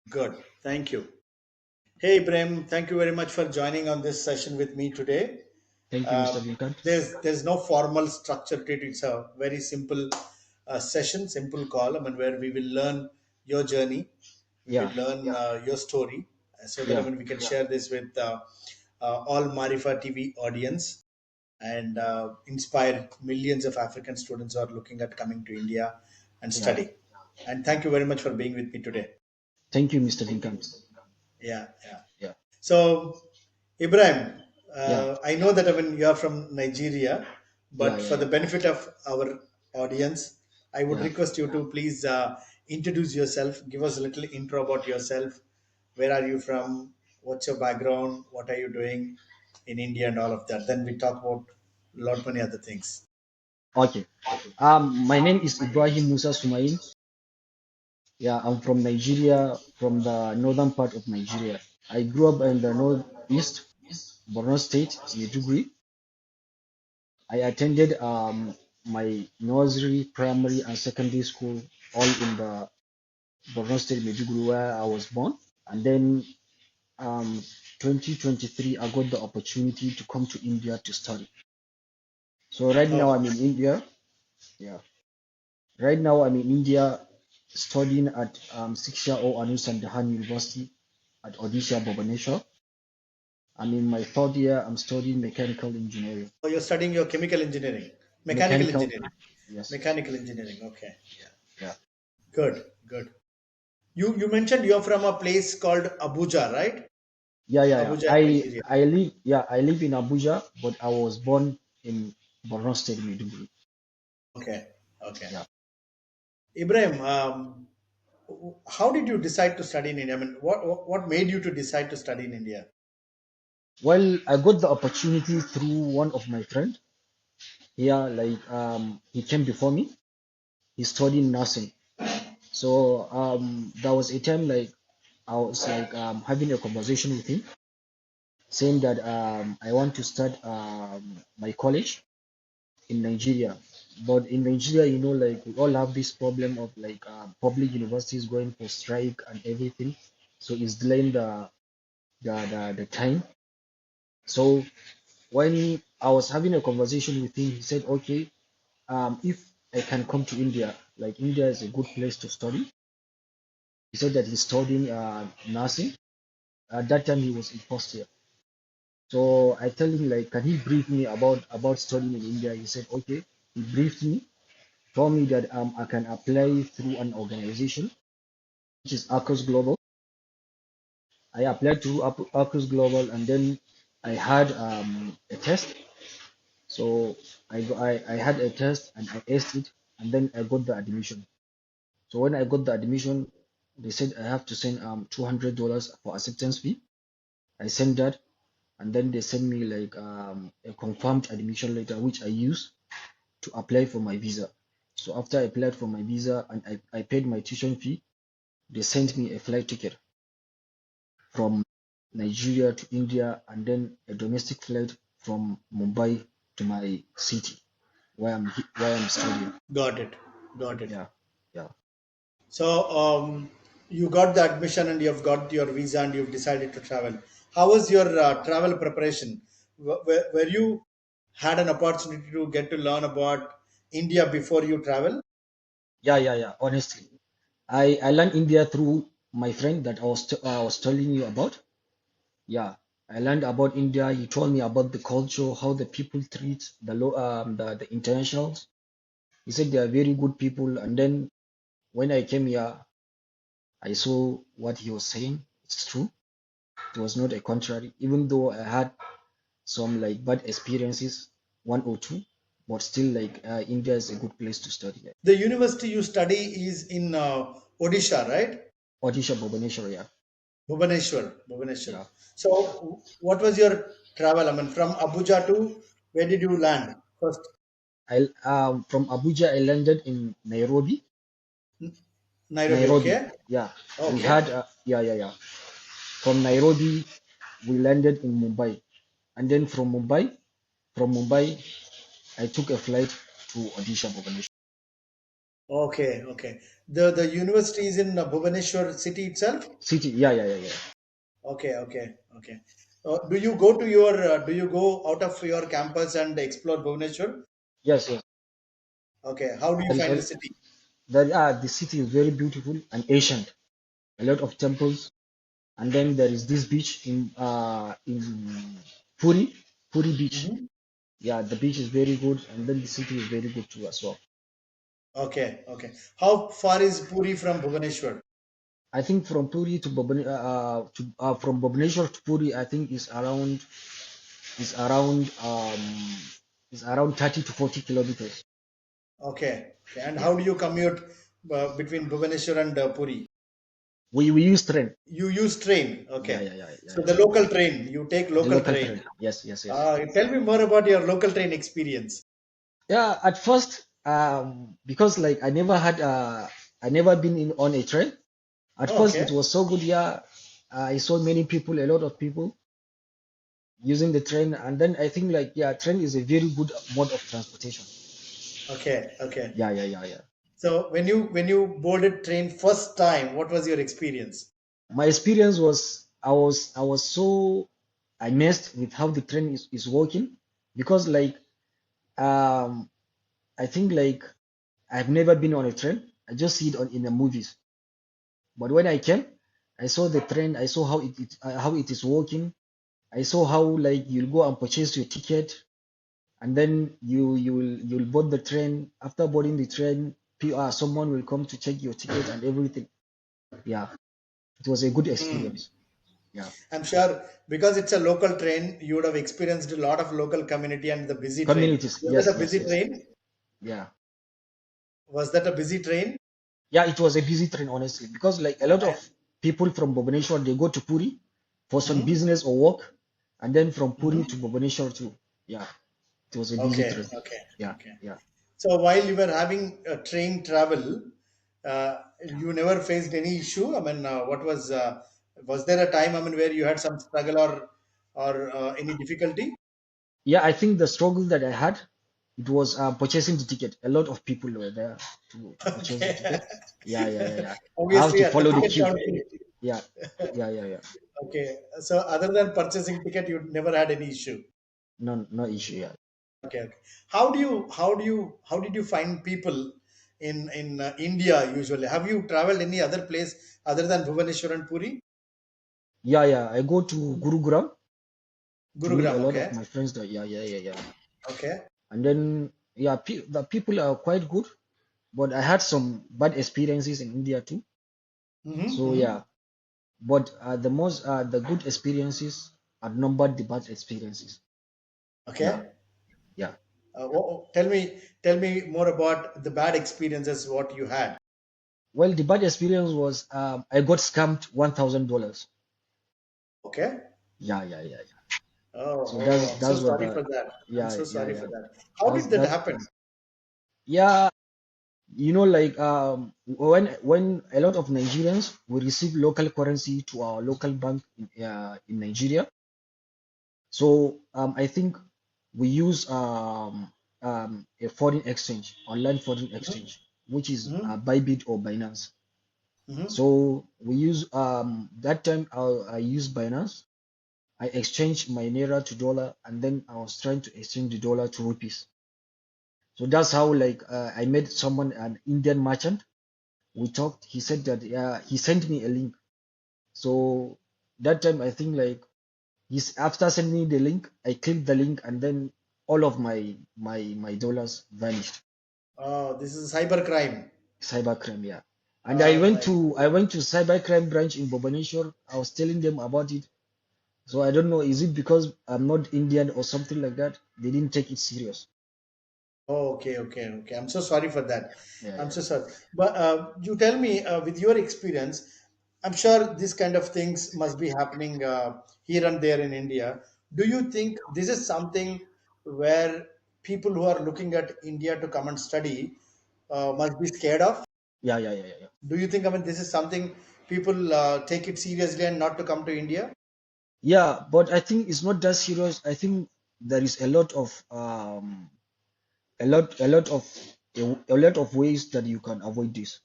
Good. Thank you. Hey, Ibrahim, thank you very much for joining on this session with me today. Thank you, Mr. Lincoln. There's no formal structure to it. It's a very simple session, simple column, and where we will learn your journey, we Yeah, will learn your story, so that yeah, we can share this with all Maarifaa TV audience and inspire millions of African students who are looking at coming to India and yeah. study. And thank you very much for being with me today. Thank you, Mr. Lincoln. Yeah, yeah. Yeah, So, Ibrahim, yeah, I know that you're from Nigeria, yeah, but yeah, for the yeah, benefit of our audience, I would yeah. request you to please introduce yourself. Give us a little intro about yourself. Where are you from? What's your background? What are you doing in India and all of that? Then we talk about a lot many other things. Okay. My name is Ibrahim Musa Sumayin. Yeah, I'm from Nigeria, from the northern part of Nigeria. I grew up in the northeast, Borno State, Maiduguri. I attended my nursery, primary, and secondary school all in the Borno State, Maiduguri, where I was born. And then um 2023 I got the opportunity to come to India to study. So right now Oh, I'm in India. Yeah. Right now I'm in India studying at Shiksha or Anusandahan University at Odisha, Bhubaneswar. I'm in my third year. I'm studying mechanical engineering. you're studying your chemical engineering, mechanical Mechanical, engineering, yes. mechanical engineering. Okay, yeah, Yeah. good, good. You mentioned you're from a place called Abuja, right? Yeah, yeah, yeah. Abuja in Nigeria. I live in Abuja, but I was born in Borno State, Maiduguri. Okay, okay. Yeah. Ibrahim, how did you decide to study in India? I mean, what made you to decide to study in India? Well, I got the opportunity through one of my friend. Yeah, he came before me. He studied nursing. So there was a time like I was having a conversation with him, saying that I want to start my college in Nigeria. But in Nigeria, like we all have this problem of public universities going for strike and everything. So it's delaying the time. So when I was having a conversation with him, he said, okay, if I can come to India, like India is a good place to study. He said that he's studying nursing. At that time, he was in first year. So I told him like, can he brief me about studying in India? He said, okay. He briefed me, told me that I can apply through an organization which is Arcos Global. I applied to Arcos Global, and then I had a test. So I had a test and I aced it, and then I got the admission. So when I got the admission, they said I have to send $200 for acceptance fee. I sent that, and then they sent me a confirmed admission letter, which I used to apply for my visa. So after I applied for my visa and I paid my tuition fee, they sent me a flight ticket from Nigeria to India, and then a domestic flight from Mumbai to my city where I'm studying. Got it, got it. Yeah, yeah. So you got the admission and you've got your visa and you've decided to travel. How was your travel preparation? Were you had an opportunity to get to learn about India before you travel? Yeah. Honestly, I learned India through my friend that I was telling you about. Yeah, I learned about India. He told me about the culture, how the people treat the internationals. He said they are very good people. And then when I came here, I saw what he was saying. It's true. It was not a contrary, even though I had some like bad experiences, one or two, but still India is a good place to study. The university you study is in Odisha, right? Odisha, Bhubaneswar, yeah. Bhubaneswar, Bhubaneswar. Yeah. So, what was your travel? I mean, from Abuja to where did you land first? From Abuja, I landed in Nairobi. Nairobi. Nairobi, Okay, yeah. We okay. had yeah. From Nairobi, we landed in Mumbai, and then from Mumbai, I took a flight to Odisha, Bhubaneswar. Okay, okay. The university is in Bhubaneswar city itself. City. Yeah, yeah, yeah, yeah. Okay, okay, okay. Do you go out of your campus and explore Bhubaneswar? Yes, yes. Okay. How do you There is find the a, city? the city is very beautiful and ancient. A lot of temples, and then there is this beach in Puri, Puri Beach. Hmm. Yeah, the beach is very good, and then the city is very good too as well. Okay, okay. How far is Puri from Bhubaneswar? I think from Puri to from Bhubaneswar to Puri, I think is around 30 to 40 kilometers. Okay, okay. And Yeah, how do you commute between Bhubaneswar and Puri? we use train. You use train. Yeah, Okay. yeah, yeah, yeah, So the yeah. local train, you take The local local train. train. Yes, yes, yes. Tell me more about your local train experience. Yeah, at first, because like I never been in on a train. At first, it Okay, was so good. Yeah, I saw many people, a lot of people using the train, and then I think like yeah, train is a very good mode of transportation. okay, okay. Yeah, yeah, yeah, yeah. So when you boarded train first time, what was your experience? My experience was I was so amazed with how the train is working because like um I think like I've never been on a train. I just see it on in the movies. But when I came, I saw the train. I saw how it is working. I saw how like you'll go and purchase your ticket, and then you'll board the train. After boarding the train, someone will come to check your ticket and everything. Yeah, it was a good Hmm. experience. Yeah, I'm sure because it's a local train, you would have experienced a lot of local community and the busy train. communities. Was Yes, that a yes, busy yes. train? Yeah, Was that a busy train? yeah. It was a busy train honestly because like a lot of people from Bhubaneswar they go to Puri for some Mm-hmm. business or work, and then from Puri to Mm-hmm. Bhubaneswar too. Yeah, it was a busy Okay, train. okay, Yeah, okay. yeah. So while you were having a train travel, you never faced any issue. I mean, was there a time, I mean, where you had some struggle or any difficulty? Yeah, I think the struggle that I had, it was purchasing the ticket. A lot of people were there to purchase the Okay. ticket. Yeah, yeah, yeah, yeah. I have Obviously, to at the follow the ticket queue. counting. Yeah, yeah, yeah, yeah. Okay. So other than purchasing ticket, you never had any issue. No, no issue. Yeah, Okay. Okay. How did you find people in India usually? Have you traveled any other place other than Bhubaneswar and Puri? yeah, yeah. I go to Gurugram to meet a Gurugram. lot of Okay. my friends there. Yeah, yeah, yeah, yeah. Okay. And then yeah, the people are quite good, but I had some bad experiences in India too. Mm-hmm, So mm-hmm. yeah, but the good experiences outnumbered the bad experiences. Yeah, Okay. yeah. Tell me more about the bad experiences what you had. Well, the bad experience was I got scammed $1,000. Okay. Yeah, yeah, yeah, yeah. Oh, So oh, I'm so that's what sorry the for that. I'm yeah, so yeah, sorry yeah. for that. How did that That happen? yeah, like when a lot of Nigerians will receive local currency to our local bank in Nigeria. So I think we use a foreign exchange, online foreign Mm-hmm, exchange, which is mm-hmm, Bybit or Binance. mm-hmm. So we use that time I used Binance. I exchanged my naira to dollar, and then I was trying to exchange the dollar to rupees. So that's how like I met someone, an Indian merchant. We talked. He said that he sent me a link. So that time I think like he's after sending me the link, I clicked the link, and then all of my dollars vanished. Oh, this is cyber crime. Cybercrime, yeah. And I I went to cybercrime branch in Bhubaneswar. I was telling them about it. So I don't know, is it because I'm not Indian or something like that? They didn't take it serious. Oh, okay, okay, okay. I'm so sorry for that. Yeah, I'm yeah. so sorry. But you tell me, with your experience, I'm sure this kind of things must be happening here and there in India. Do you think this is something where people who are looking at India to come and study must be scared of? Yeah, yeah, yeah, yeah, yeah. Do you think, I mean, this is something people take it seriously and not to come to India? Yeah, but I think it's not that serious. I think there is a lot of a lot of ways that you can avoid this.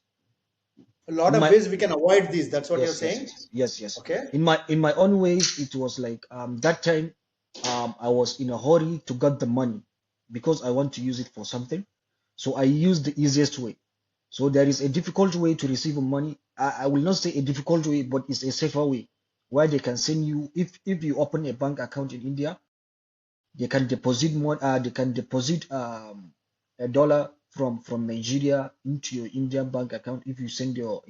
A lot In of my ways we can avoid these. That's what you're Yes, yes, saying. yes, yes, yes. Okay. In my own ways, it was like that time I was in a hurry to get the money because I want to use it for something. So I used the easiest way. So there is a difficult way to receive money. I will not say a difficult way, but it's a safer way where they can send you if you open a bank account in India, they can deposit more they can deposit a dollar from Nigeria into your Indian bank account if you send your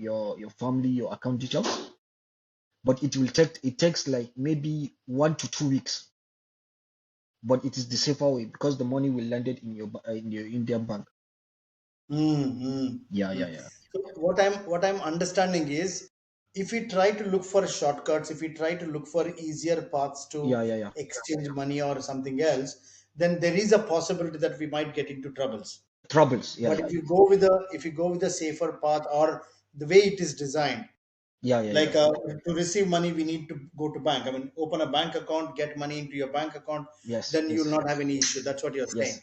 family your account details, but it takes like maybe 1 to 2 weeks, but it is the safer way because the money will land it in your Indian bank. Mm, mm, Yeah, yeah, mm. yeah, So what I'm understanding is, if we try to look for shortcuts, if we try to look for easier paths yeah, to yeah, yeah. exchange money or something else, then there is a possibility that we might get into troubles. Troubles. Yeah, But yeah, if you go with a safer path, or the way it is designed, yeah, yeah, yeah. like to receive money we need to go to bank. I mean, open a bank account, get money into your bank account, Yes, then you'll yes, not have any issue. That's what you're saying.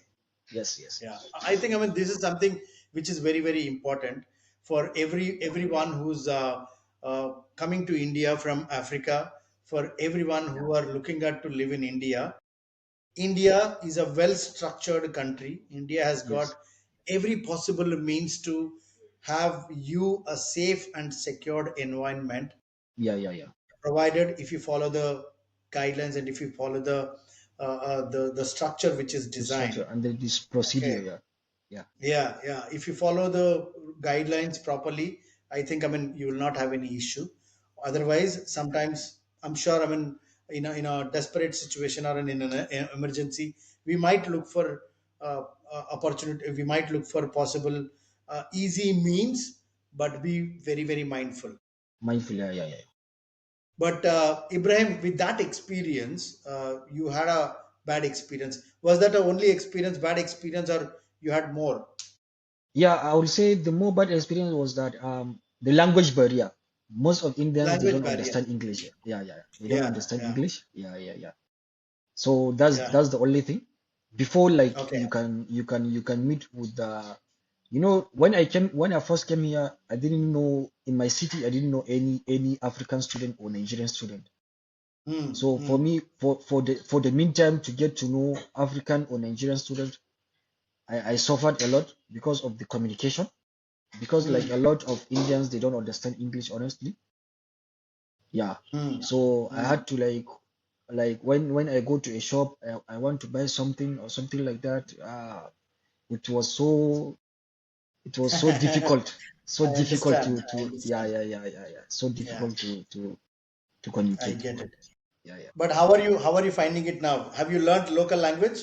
yes, yes, yes, Yeah, I think, I mean, this is something which is very, very important for everyone who's coming to India from Africa. For everyone who are looking at to live in India, India is a well structured country. India has got yes. every possible means to have you a safe and secured environment, Yeah, yeah, yeah. provided if you follow the guidelines and if you follow the structure which is The structure designed. and this Okay. procedure. Yeah, yeah. Yeah, yeah. If you follow the guidelines properly, I think, I mean, you will not have any issue. Otherwise, sometimes I'm sure, I mean, in a desperate situation or in an emergency, we might look for opportunity. We might look for possible easy means, but be very, very mindful. Mindful. Yeah, yeah, yeah. But Ibrahim, with that experience, you had a bad experience. Was that a only experience, bad experience, or you had more? Yeah, I would say the more bad experience was that the language barrier. Most of Indians they Language don't barrier. understand English. Yeah, yeah, they don't Yeah, understand yeah, English. Yeah, yeah, yeah. So that's yeah. that's the only thing. Before, like Okay. you can meet with the, when I first came here, I didn't know in my city I didn't know any African student or Nigerian student. Hmm. So for Hmm. me, for the meantime to get to know African or Nigerian student, I suffered a lot because of the communication. Because Hmm. like a lot of Indians they don't understand English honestly. Yeah. Hmm. So I Hmm. had to like when I go to a shop, I want to buy something or something like that. It was so it was so difficult, so I difficult understand. I to yeah, understand. yeah, yeah, yeah, yeah. So Yeah, difficult to I communicate. get it. Yeah, yeah. But how are you finding it now? Have you learned local language?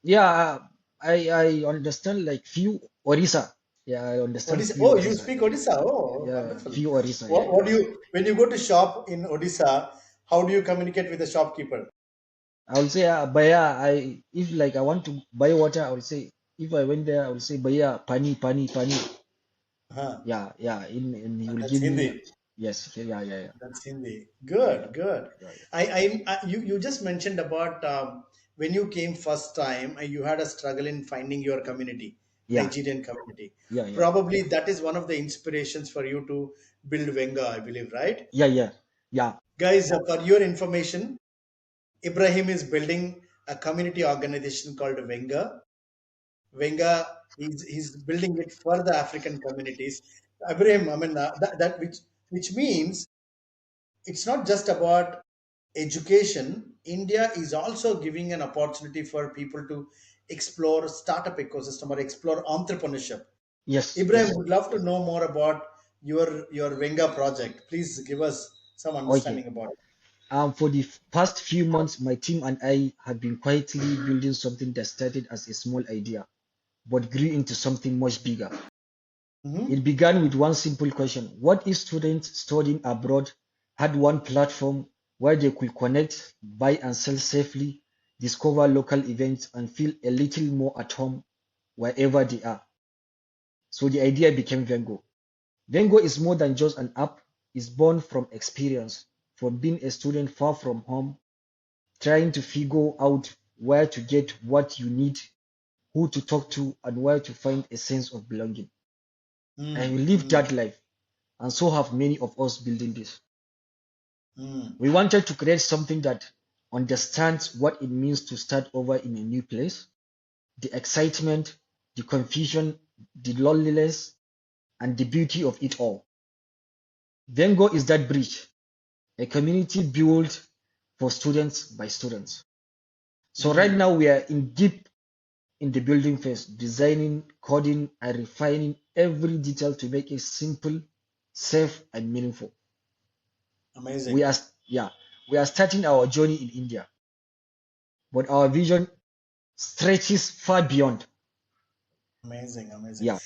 Yeah, I understand like few Orissa. Yeah, I understand Odisha. few Oh, you Orissa. speak Yeah, Odisha. Oh, yeah, wonderful. few Orissa. Yeah, What yeah. do you when you go to shop in Odisha? How do you communicate with the shopkeeper? I will say, Baya, if like I want to buy water, I will say, if I went there, I will say, Baya, pani, pani, pani. Huh. Yeah, yeah. And he will That's give me, Hindi. yes, yeah, yeah, yeah, That's Hindi. yeah, Good, good. yeah, You just mentioned about when you came first time, you had a struggle in finding your community, yeah, Nigerian community. yeah, yeah, Probably that is one of the inspirations for you to build Venga, I believe, right? yeah, yeah, yeah, Guys, for your information, Ibrahim is building a community organization called Venga. Venga, he's building it for the African communities. Ibrahim, I mean, that which means it's not just about education. India is also giving an opportunity for people to explore startup ecosystem or explore entrepreneurship. yes, Ibrahim, yes. would love to know more about your Venga project. Please give us some Okay. understanding about it. For the past few months, my team and I have been quietly building something that started as a small idea, but grew into something much bigger. Hmm. It began with one simple question. What if students studying abroad had one platform where they could connect, buy and sell safely, discover local events, and feel a little more at home wherever they are? So the idea became Vengo. Vengo is more than just an app, it's born from experience, from being a student far from home, trying to figure out where to get what you need who to talk to, and where to find a sense of belonging. And we Mm, live mm, that life, and so have many of us building this. mm, We wanted to create something that understands what it means to start over in a new place, the excitement, the confusion, the loneliness, and the beauty of it all. Vengo is that bridge, a community built for students by students. So right mm. now we are in deep in the building phase, designing, coding, and refining every detail to make it simple, safe, and meaningful. We Amazing, are yeah, we are starting our journey in India, but our vision stretches far beyond. amazing, amazing. Yeah,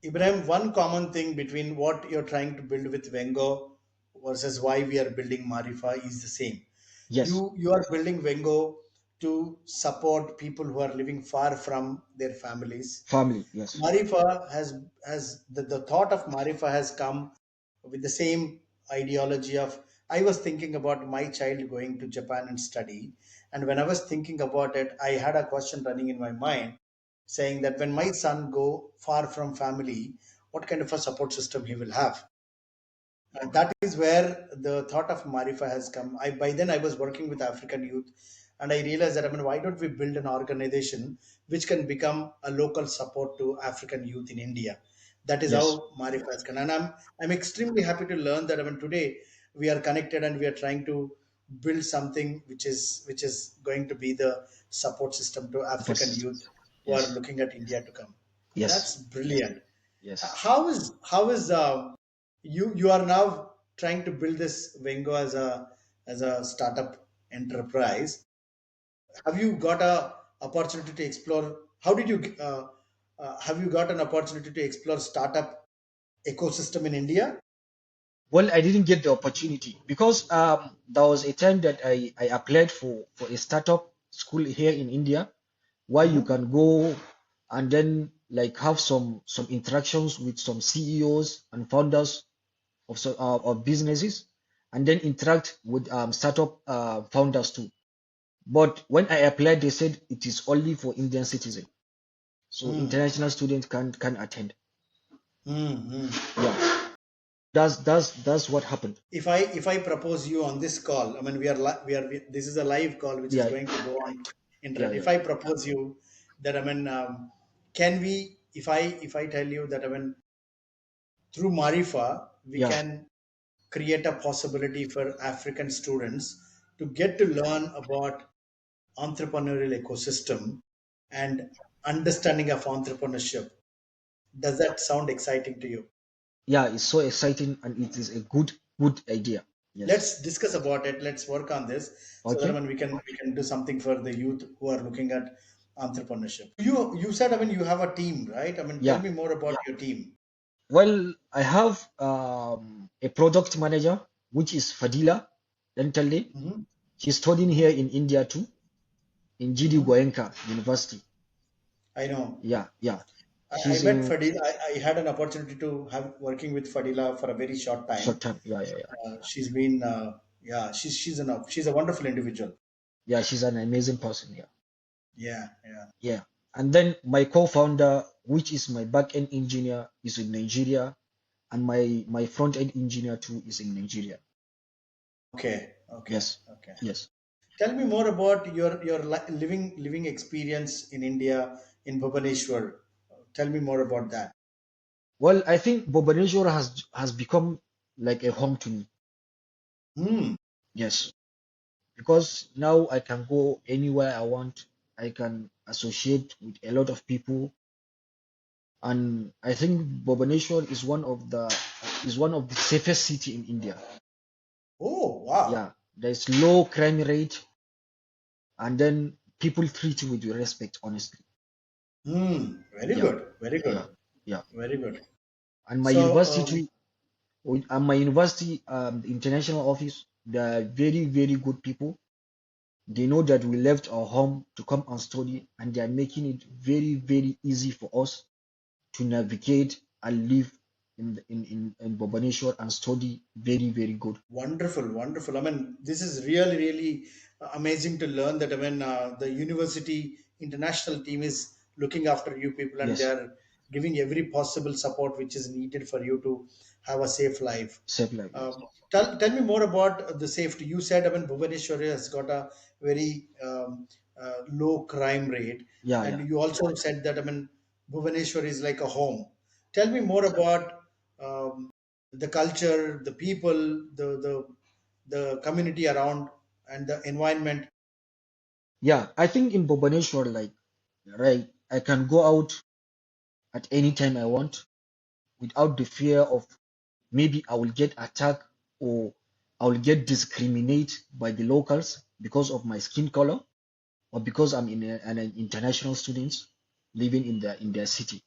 Ibrahim, one common thing between what you're trying to build with Vengo versus why we are building Maarifaa is the same. yes, You are building Vengo to support people who are living far from their families. family, yes, Maarifaa has the thought of Maarifaa has come with the same ideology of I was thinking about my child going to Japan and study, and when I was thinking about it, I had a question running in my mind saying that when my son go far from family, what kind of a support system he will have. And that is where the thought of Marifa has come. I by then I was working with African youth, and I realized that I mean, why don't we build an organization which can become a local support to African youth in India? That is yes, how Marifa has come, and I'm extremely happy to learn that I mean today we are connected and we are trying to build something which is going to be the support system to support African system, youth who are yes, looking at India to come. yes, That's brilliant. yes. How is you are now trying to build this Vengo as a startup enterprise. Have you got a opportunity to explore? How did you have you got an opportunity to explore startup ecosystem in India? Well, I didn't get the opportunity because there was a time that I applied for a startup school here in India where you Hmm. can go and then like have some interactions with some CEOs and founders of businesses, and then interact with startup founders too. But when I applied, they said it is only for Indian citizens, so Hmm. international students can attend. Hmm. Hmm. Yeah, that's what happened. If I propose you on this call, I mean this is a live call which is Yeah, going to go on yeah, internet. yeah, If I propose you that I mean, can we? If I tell you that I mean through Marifa we yeah, can create a possibility for African students to get to learn about entrepreneurial ecosystem and understanding of entrepreneurship. Does that sound exciting to you? yeah. It's so exciting and it is a good idea. Yes. Let's discuss about it. Let's work on this so that I Okay. mean we can do something for the youth who are looking at entrepreneurship. You said I mean you have a team, right? I mean tell Yeah. me more about your team. Well, I have a product manager, which is Fadila Dentale. Hmm. She's studying Hmm. here in India too, in GD Hmm. Goenka University. I know. Yeah, yeah. I She's met in Fadila. I had an opportunity to have working with Fadila for a very short short time. time. Yeah, yeah, yeah. She's been yeah she's a wonderful individual. Yeah, she's an amazing person. Yeah, Yeah, yeah. yeah. And then my co-founder, which is my back-end engineer, is in Nigeria, and my front-end engineer too is in Nigeria. Okay, okay, Yes, okay. yes. Tell me more about your living experience in India in Bhubaneswar. Tell me more about that. Well, I think Bhubaneswar has become like a home to me. Hmm. Yes, because now I can go anywhere I want. I can associate with a lot of people, and I think Bhubaneswar is one of the safest city in India. Oh wow. Yeah, there's low crime rate, and then people treat you with respect, honestly. Hmm. Very Yeah, good. Very yeah, good. yeah. Very good. And my So university too, and my university, the international office, they are very good people. They know that we left our home to come and study, and they are making it very easy for us to navigate and live in Bhubaneswar and study very good. wonderful, wonderful. I mean, this is really amazing to learn that. I mean, the university international team is looking after you people, and they Yes. are giving every possible support which is needed for you to have a safe life. Save life. Yes. Tell me more about the safety. You said, I mean, Bhubaneswar has got a very low crime rate, Yeah, and yeah. you also said that, I mean, Bhubaneswar is like a home. Tell me more about the culture, the people, the community around, and the environment. Yeah, I think in Bhubaneswar, like, right, I can go out at any time I want without the fear of maybe I will get attacked or I will get discriminated by the locals because of my skin color or because I'm an international student living in their city.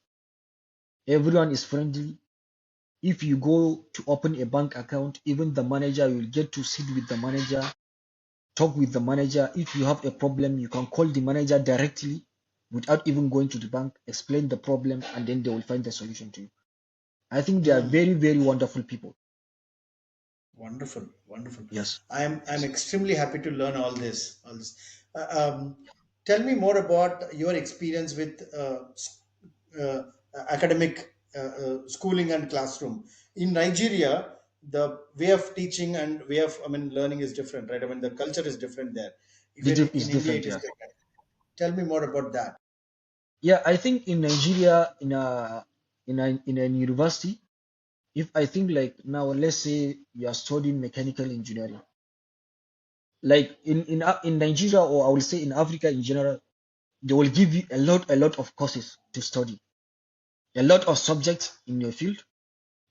Everyone is friendly. If you go to open a bank account, even the manager, you'll get to sit with the manager, talk with the manager. If you have a problem, you can call the manager directly without even going to the bank, explain the problem, and then they will find the solution to you. I think they are Hmm. very, very wonderful people. Wonderful, wonderful. Yes. I'm extremely happy to learn all this. All this. Tell me more about your experience with academic schooling and classroom in Nigeria. The way of teaching and way of, I mean, learning is different, right? I mean, the culture is different there. Even It's in India, different, it is yeah. different. Tell me more about that. Yeah, I think in Nigeria, in a university, if I think like now, let's say you are studying mechanical engineering, like in Nigeria, or I will say in Africa in general, they will give you a lot of courses to study, a lot of subjects in your field.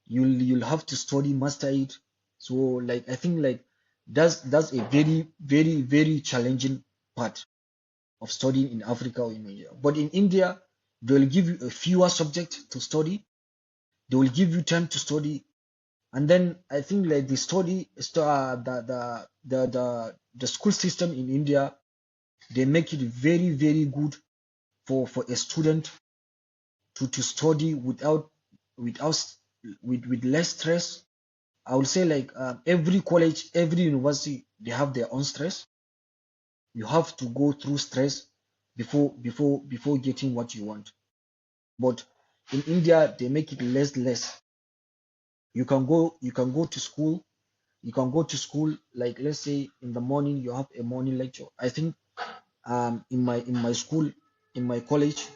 You'll have to study, master it. So like I think like that's a very, very, very challenging part of studying in Africa or in Nigeria. But in India, they will give you a fewer subjects to study. They will give you time to study, and then I think like the school system in India, they make it very, very good for a student to study without with less stress. I would say like every college, every university, they have their own stress. You have to go through stress before getting what you want. But in India, they make it less. You can go to school. You can go to school, like let's say in the morning you have a morning lecture. I think in my school, in my college,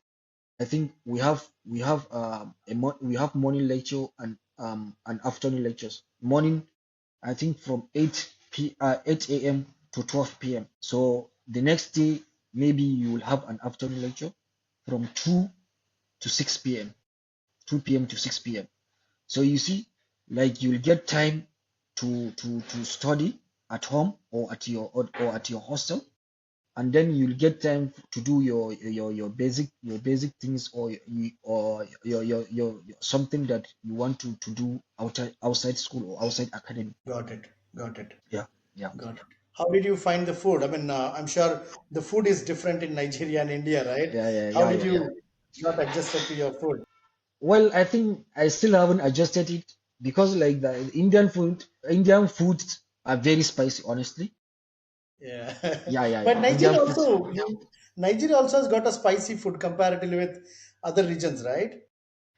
I think we have morning lecture and afternoon lectures. Morning, I think from 8 a.m. to 12 p.m. So the next day, maybe you will have an afternoon lecture from 2 to 6 p.m. 2 p.m. to 6 p.m. So you see, like you'll get time to study at home or at your hostel, and then you'll get time to do your basic things, or your something that you want to do outside school or outside academy. Got it. Got it. Yeah, yeah, Got it. How did you find the food? I mean, I'm sure the food is different in Nigeria and India, right? yeah, yeah, How yeah, did yeah, yeah. you got adjusted to your food? Well, I think I still haven't adjusted it because like the Indian food are very spicy, honestly. Yeah. Yeah, yeah, But yeah. Indian food. Nigeria also has got a spicy food comparatively with other regions, right?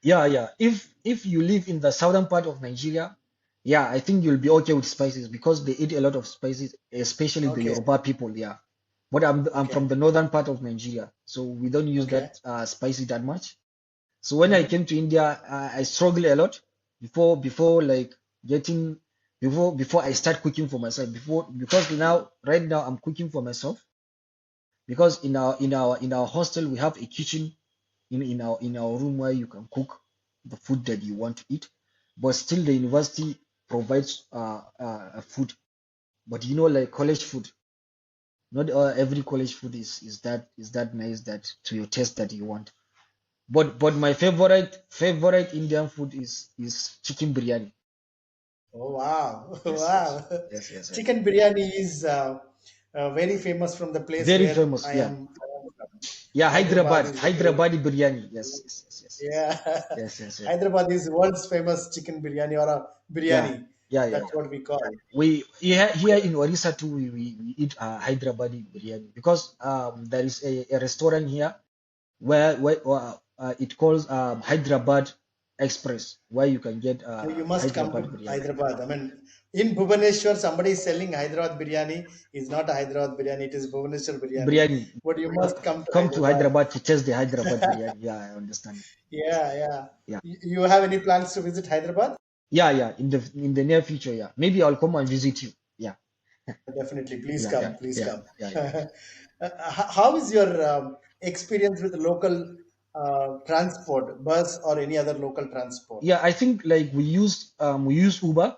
Yeah, yeah. If you live in the southern part of Nigeria, yeah, I think you'll be okay with spices because they eat a lot of spices, especially the Okay. Yoruba people. Yeah, but I'm Okay. from the northern part of Nigeria, so we don't use Okay. that spicy that much. So when I Hmm. came to India, I struggled a lot before like getting before I start cooking for myself. Because now right now I'm cooking for myself because in our hostel we have a kitchen in our room where you can cook the food that you want to eat, but still the university provides food. But like college food, not every college food is that nice that to your taste that you want. But my favorite Indian food is chicken biryani. Oh wow. Yes, yes, Wow. yes, yes, yes. Chicken biryani is very famous from the place Very where famous. I Yeah, am from. yeah. Hyderabad is a very, Hyderabadi biryani. Yes, yes, yes, yes, yeah. yes, yes, yes. Hyderabad is world's famous chicken biryani, or a Yeah, biryani. yeah, yeah, That's yeah. what we call. We here in Orissa too. We eat Hyderabadi biryani because there is a restaurant here where it calls Hyderabad Express, where you can get You must come Hyderabad to biryani. Hyderabad. I mean, in Bhubaneswar, somebody is selling Hyderabad biryani. Is not a Hyderabad biryani. It is Bhubaneswar biryani. Biryani. But you Uh, must come to Come to Hyderabad. Hyderabad to taste the Hyderabad biryani. Yeah, I understand. Yeah, yeah. Yeah, You have any plans to visit Hyderabad? yeah, yeah. In the near future, yeah. Maybe I'll come and visit you. Yeah, Definitely. Please yeah, yeah, come. Please yeah, come. yeah, yeah. How is your experience with local transport, bus or any other local transport? Yeah, I think like we use Uber,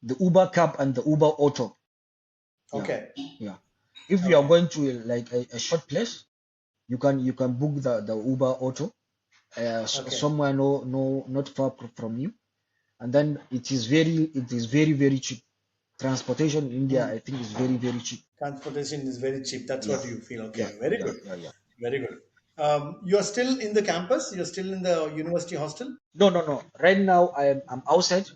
the Uber cab and the Uber auto. Yeah, Okay. yeah. If you are Okay. going to like a short place, you can book the Uber auto Okay. somewhere no not far from you, and then it is very cheap. Transportation in India, Hmm. I think, is very cheap. Transportation is very cheap. That's Yeah, what you feel. yeah, Okay. Very yeah, good. yeah, yeah. Very good. You're still in the campus? You're still in the university hostel? No, no, no. Right now I'm outside.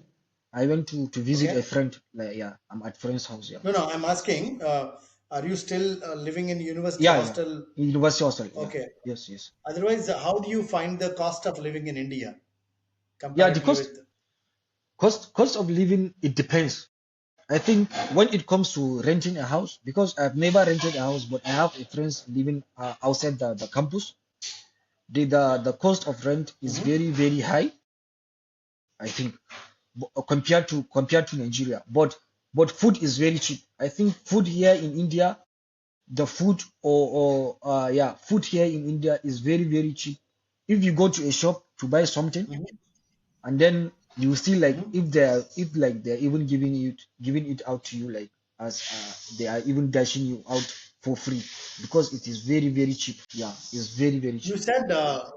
I went to visit a Okay. friend. Like, yeah, I'm at friend's house. Yeah, No, no. I'm asking, are you still living in university yeah, yeah. hostel? University hostel. Yeah, Okay. yes, yes. Otherwise, how do you find the cost of living in India Yeah, the comparatively cost with? cost of living, it depends. I think when it comes to renting a house, because I've never rented a house, but I have a friends living outside the campus. The cost of rent is Mhm. very high, I think, compared to Nigeria. But food is very cheap. I think food here in India, the food food here in India is very cheap. If you go to a shop to buy something, Mhm. and then you see like Mhm. if they're even giving it out to you, like, as they are even dashing you out for free, because it is very cheap. Yeah, it's very You cheap. said uh,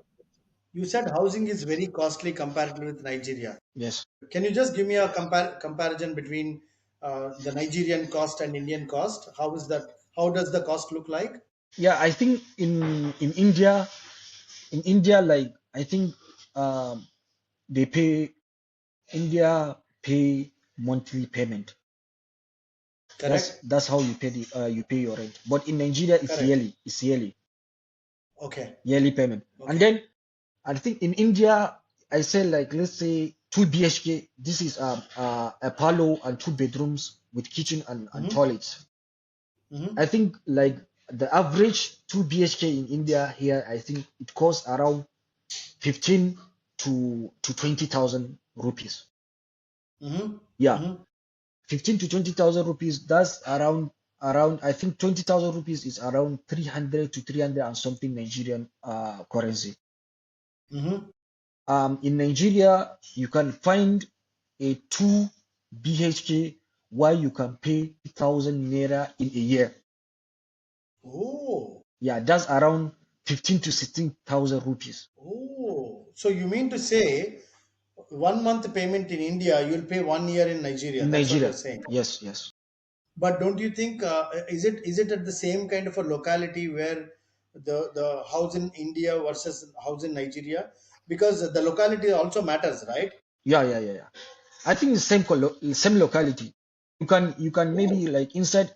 you said housing is very costly comparatively with Nigeria. Yes. Can you just give me a comparison between the Nigerian cost and Indian cost? How is that? How does the cost look like? Yeah, I think in India, like, I think um they pay India pay monthly payment. Correct. That's how you pay your rent. But in Nigeria, it's Correct. yearly. It's yearly. Okay. Yearly payment. And Okay. then I think in India, I say, like, let's say 2 BHK. This is a parlor and 2 bedrooms with kitchen and Mm-hmm. toilets. I Mm-hmm. think like the average 2 BHK in India here, I think it costs around 15 to 20,000 rupees. Mm-hmm. Yeah, Mm-hmm. 15 to 20,000 rupees. That's around. I think 20,000 rupees is around 300 to 300 and something Nigerian currency. Mm-hmm. In Nigeria, you can find a 2 BHK where you can pay 1,000 naira in a year. Oh. Yeah, that's around 15 to 16,000 rupees Oh. So you mean to say 1 month payment in India, you'll pay 1 year in Nigeria. in That's what you're Nigeria. saying. Yes, yes. But don't you think is it at the same kind of a locality where the house in India versus house in Nigeria? Because the locality also matters, right? Yeah, yeah, yeah, yeah. I think it's same locality. You can Oh. maybe like inside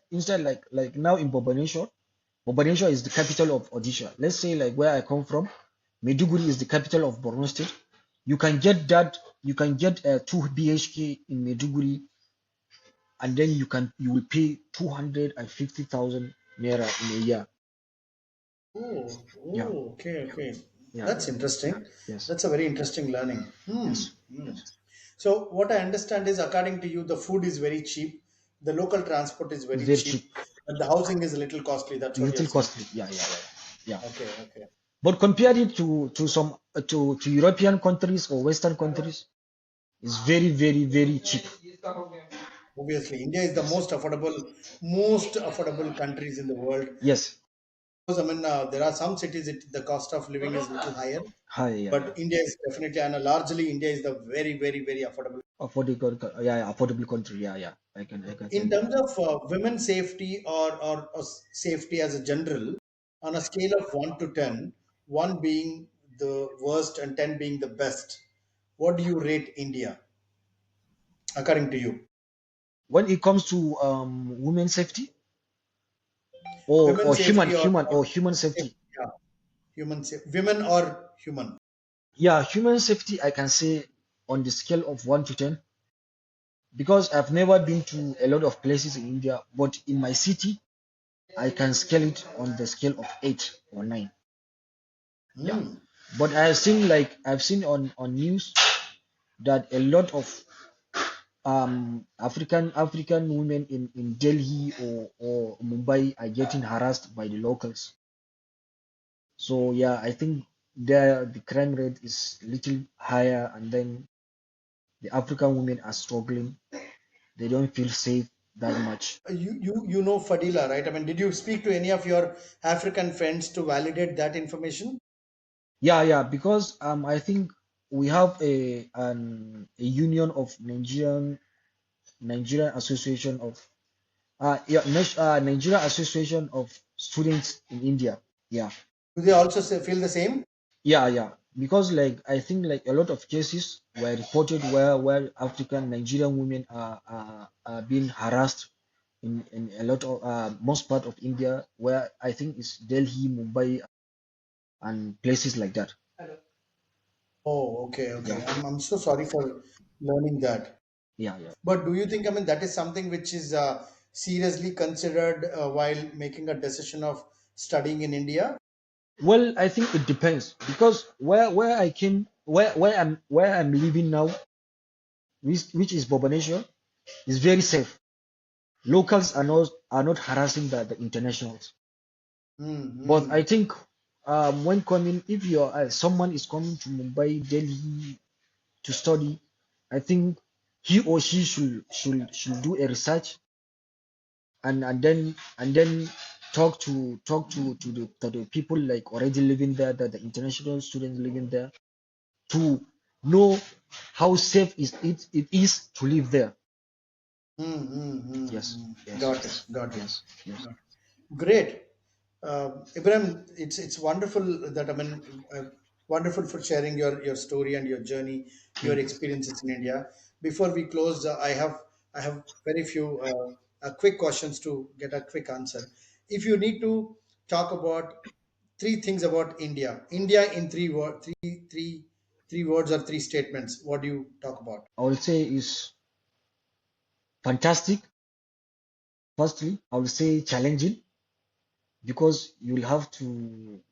like now in Bobanesho. Bobanesho is the capital of Odisha. Let's say like where I come from, Maiduguri is the capital of Borno State. You can get a 2 BHK in Maiduguri, and then you will pay 250,000 naira in a year. Oh, Yeah, oh, okay, okay. yeah, That's yeah. interesting. Yes, That's a very interesting learning. Hmm. yes, Hmm. yes. So what I understand is, according to you, the food is very cheap, the local transport is It's very very cheap, cheap, and the housing is a little costly. That's what you're little saying. costly. Yeah, yeah, yeah, yeah. Okay, okay. But compare it to European countries or Western countries, it's very cheap. Obviously, India is the Yes, most affordable countries in the world. yes. Because I mean, there are some cities the cost of living is a little higher, Hi, yeah, yeah. but India is definitely, and largely India is the very affordable. Affordable, yeah, yeah, affordable country. Yeah, yeah. I can tell In you terms that. of women's safety or safety as a general, on a scale of 1 to 10, 1 being the worst and 10 being the best, what do you rate India according to you? When it comes to women's safety or Women's human safety human or or human safety, safety, yeah. women or human? Yeah, human safety, I can say on the scale of 1 to 10, because I've never been to a lot of places in India, but in my city, I can scale it on the scale of 8 or 9. Yeah. Hmm. But I've seen on news that a lot of African women in Delhi or Mumbai are getting harassed by the locals. So yeah, I think there the crime rate is little higher, and then the African women are struggling. They don't feel safe that much. You know Fadila, right? I mean, did you speak to any of your African friends to validate that information? Yeah, yeah, because I think we have a union of Nigerian Association of Nigerian Association of Students in India. Yeah, Do they also feel the same? yeah, yeah. Because like I think like a lot of cases were reported where African Nigerian women are being harassed in a lot of most part of India, where I think it's Delhi, Mumbai, and places like that. Oh, okay, Yeah, okay. I'm so sorry for learning that. yeah, yeah. But do you think, I mean, that is something which is seriously considered while making a decision of studying in India? Well, I think it depends because where I came where I'm living now, which is Bobanesha, is very safe. Locals are not harassing the internationals. But I Mm-hmm. think when coming, if you're someone is coming to Mumbai, Delhi to study, I think he or she should do a research and then talk to the people like already living there, the international students living there, to know how safe it is to live there. Yes, Mm-hmm. yes, Got it. Got it. yes, yes. Got it. Great. Ibrahim, it's wonderful that, I mean, wonderful for sharing your story and your journey, your Thank you. experiences in India. Before we close, I have very few quick questions to get a quick answer. If you need to talk about three things about India in three words or three statements, what do you talk about? I will say is fantastic. Firstly, I will say challenging because you'll have to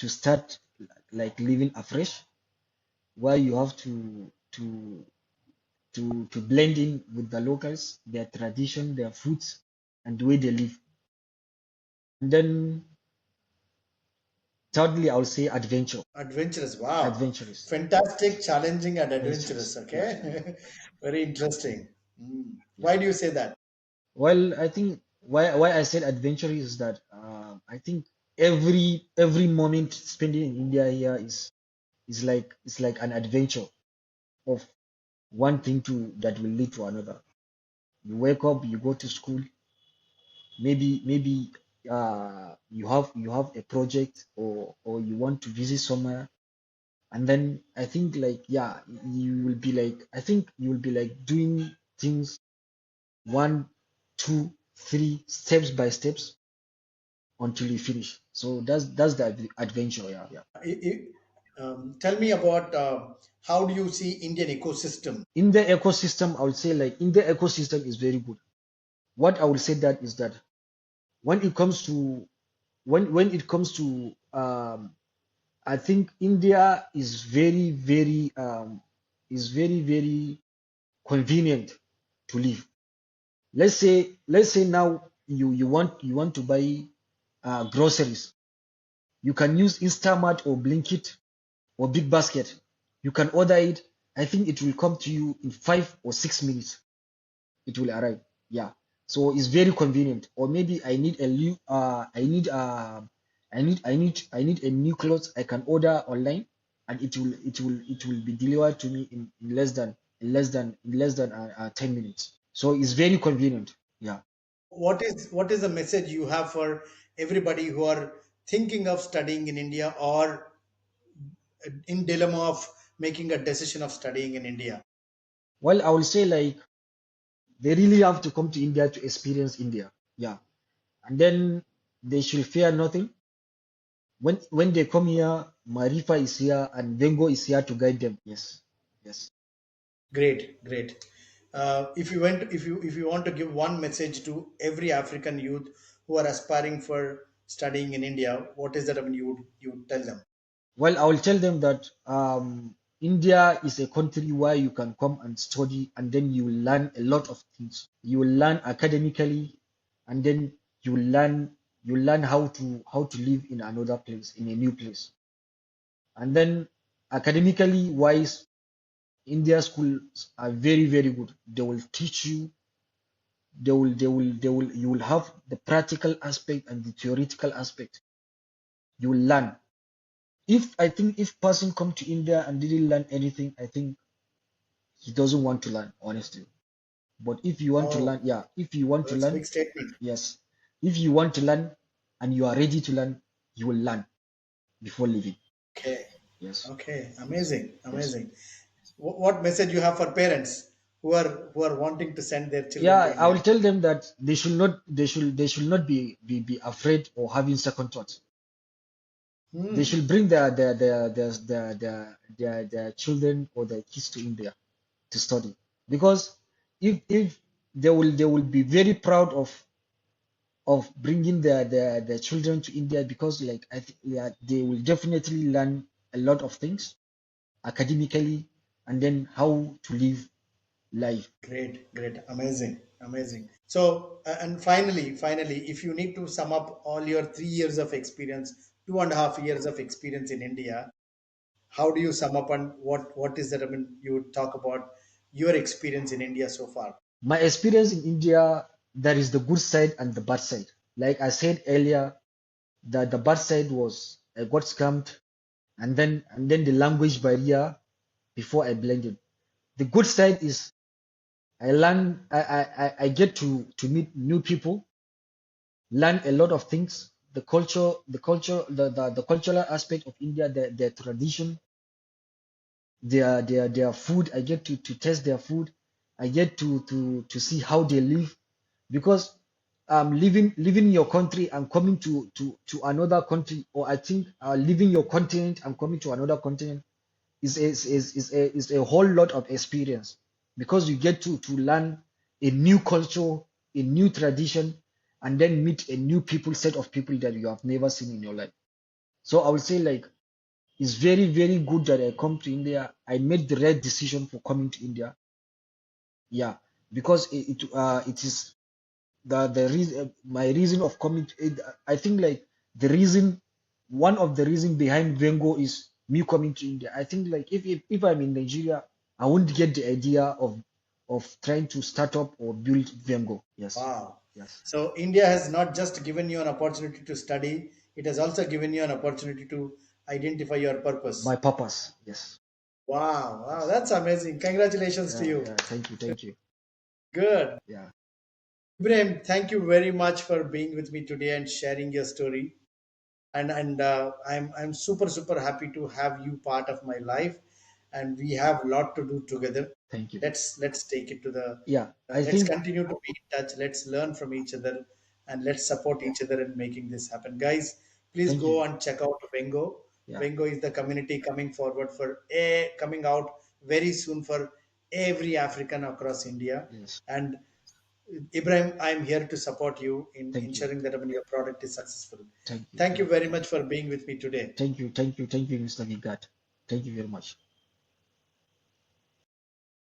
start like living afresh, where you have to blend in with the locals, their tradition, their foods, and the way they live. And then thirdly, I will say adventure, Adventurous. Wow. adventurous, Fantastic, challenging, and adventurous. adventurous. Yes, Okay. Very interesting. Mm. yeah. Why do you say that? Well, I think why I said adventurous is that I think every moment spending in India here is like an adventure of one thing to that will lead to another. You wake up, you go to school, maybe you have a project or you want to visit somewhere, and then I think like yeah, you will be like I think you will be like doing things one, two, three steps by steps until you finish. So that's the adventure. Yeah, yeah. I- I- Tell me about how do you see Indian ecosystem? In the ecosystem, I would say like in the ecosystem is very good. What I would say that is that when it comes to when it comes to I think India is very convenient to live. Let's say now you want to buy groceries. You can use Instamart or Blinkit or Big Basket. You can order it. I think it will come to you in 5 or 6 minutes. It will arrive. Yeah. So it's very convenient. Or maybe I need a new clothes I can order online, and it will be delivered to me in less than 10 minutes. So it's very convenient. Yeah. What is the message you have for everybody who are thinking of studying in India or in dilemma of making a decision of studying in India? Well, I will say like they really have to come to India to experience India. Yeah. And then they should fear nothing. When they come here, Maarifaa is here and Vengo is here to guide them. Yes, yes. Great, great. If you want to give one message to every African youth who are aspiring for studying in India, what is that? I mean, you would tell them. Well, I will tell them that India is a country where you can come and study, and then you will learn a lot of things. You will learn academically, and then you learn how to live in another place, in a new place. And then academically wise, India schools are very, very good. They will teach you, you will have the practical aspect and the theoretical aspect. You will learn. I think if person come to India and didn't learn anything, I think he doesn't want to learn, honestly. But if you want to learn, Oh, yeah, if you want to that's a learn, big statement. yes, if you want to learn and you are ready to learn, you will learn before leaving. Okay, Yes, okay, yes, amazing, yes. amazing. What message you have for parents who are wanting to send their children to Yeah, I will India? tell them that they should not be afraid or having second thoughts. They Hmm. should bring their children or their kids to India to study, because if they will be very proud of bringing their children to India, because like yeah, they will definitely learn a lot of things academically, and then how to live life. Great, great, amazing, amazing. So, and finally, if you need to sum up all your 3 years of experience, 2.5 years of experience in India, how do you sum up and what is that? I mean, you would talk about your experience in India so far. My experience in India, there is the good side and the bad side. Like I said earlier, that the bad side was I got scammed, and then the language barrier before I blended. The good side is I learn I get to meet new people, learn a lot of things. The cultural aspect of India, their tradition, their food. I get to taste their food. I get to see how they live, because leaving your country and coming to another country, or I think leaving your continent and coming to another continent is a whole lot of experience, because you get to learn a new culture, a new tradition, and then meet a new set of people that you have never seen in your life. So I would say like it's very, very good that I come to India. I made the right decision for coming to India. Yeah, because it is the reason, my reason of coming to it. I think like the reason, one of the reason behind Vengo is me coming to India. I think like if I'm in Nigeria, I wouldn't get the idea of trying to start up or build Vengo. Yes, Wow. yes. So India has not just given you an opportunity to study, it has also given you an opportunity to identify your My purpose. purpose. Yes, Wow, wow, yes. that's amazing. Congratulations to Yeah, you. yeah. Thank you, thank you. Good. Yeah, Ibrahim, thank you very much for being with me today and sharing your story. And I'm super happy to have you part of my life, and we have a lot to do together. thank you. Let's take it to the Yeah, I let's think. continue to be in touch. Let's learn from each other, and let's support each other in making this happen, guys. Please Thank go you. and check out Vengo. Yeah, Vengo is the community coming forward for a coming out very soon for every African across India. yes. And Ibrahim, I'm here to support you in Thank you. ensuring that your product is successful. Thank you. Thank you Thank you. very much for being with me today. Thank you. Thank you. Thank you, Mr. Gigat. Thank you very much.